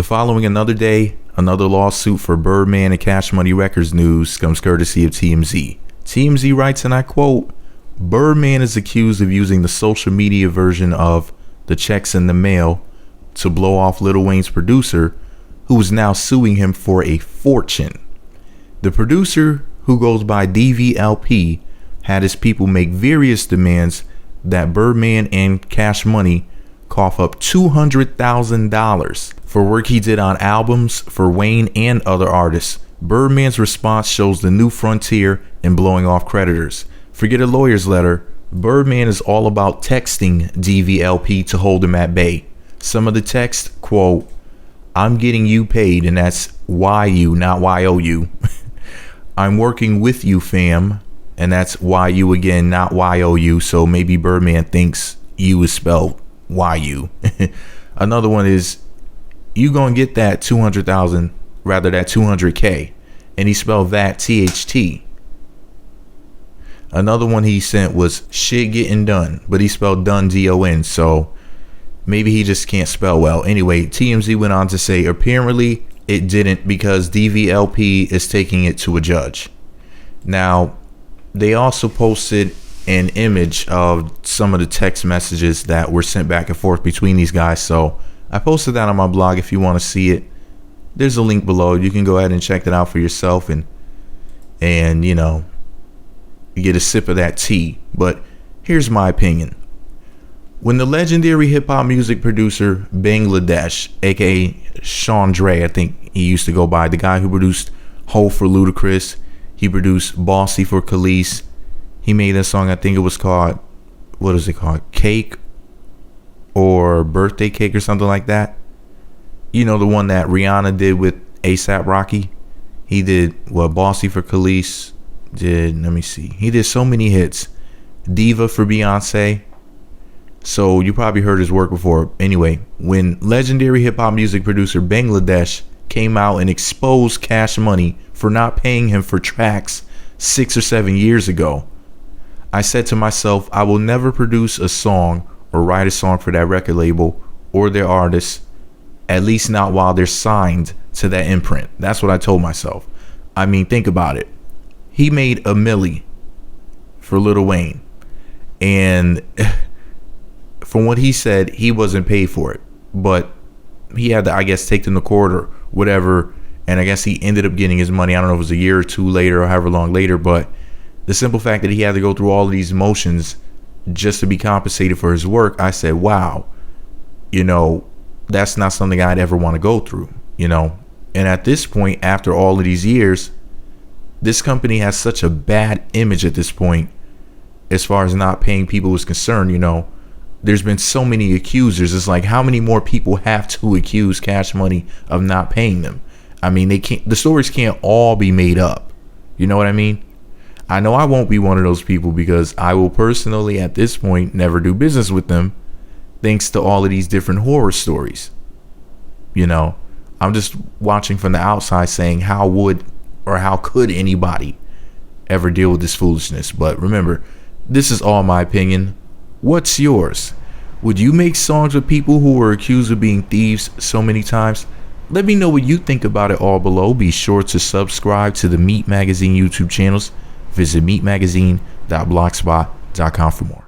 The following another day, another lawsuit for Birdman and Cash Money Records news comes courtesy of TMZ. TMZ writes, and I quote, Birdman is accused of using the social media version of the checks in the mail to blow off Lil Wayne's producer, who is now suing him for a fortune. The producer, who goes by DVLP, had his people make various demands that Birdman and Cash Money cough up $200,000 for work he did on albums for Wayne and other artists. Birdman's response shows the new frontier in blowing off creditors. Forget a lawyer's letter. Birdman is all about texting DVLP to hold him at bay. Some of the text, quote, I'm getting you paid, and that's YU, not YOU. I'm working with you, fam, and that's YU again, not YOU. So maybe Birdman thinks you is spelled YU. Another one is, you gonna get that 200,000, rather that 200K, and he spelled that THT. Another one he sent was shit getting done, but he spelled done DON, so maybe he just can't spell well. Anyway, TMZ went on to say apparently it didn't because DVLP is taking it to a judge. Now, they also posted an image of some of the text messages that were sent back and forth between these guys. So I posted that on my blog if you want to see it. There's a link below. You can go ahead and check that out for yourself and you know, get a sip of that tea. But here's my opinion. When the legendary hip-hop music producer Bangladesh, aka Sean Dre, I think he used to go by, the guy who produced Ho for Ludacris, he produced Bossy for Khalees, he made a song, I think it was called, what is it called, Cake or Birthday Cake or something like that. You know, the one that Rihanna did with A$AP Rocky. He did Bossy for Khalees, let me see, he did so many hits. Diva for Beyonce. So you probably heard his work before. Anyway, when legendary hip-hop music producer Bangladesh came out and exposed Cash Money for not paying him for tracks 6 or 7 years ago, I said to myself, I will never produce a song or write a song for that record label or their artists, at least not while they're signed to that imprint. That's what I told myself. I mean, think about it. He made $1 million for Lil Wayne, and from what he said, he wasn't paid for it, but he had to, I guess, take them to court or whatever, and I guess he ended up getting his money. I don't know if it was a year or two later or however long later, but the simple fact that he had to go through all of these motions just to be compensated for his work, I said, wow, you know, that's not something I'd ever want to go through, you know. And at this point, after all of these years, this company has such a bad image at this point as far as not paying people is concerned. You know, there's been so many accusers. It's like, how many more people have to accuse Cash Money of not paying them? I mean, the stories can't all be made up. You know what I mean? I know I won't be one of those people because I will personally at this point never do business with them, thanks to all of these different horror stories. You know, I'm just watching from the outside saying, how would or how could anybody ever deal with this foolishness? But remember, this is all my opinion. What's yours? Would you make songs with people who were accused of being thieves so many times? Let me know what you think about it all below. Be sure to subscribe to the Meat Magazine YouTube channels. Visit meatmagazine.blogspot.com for more.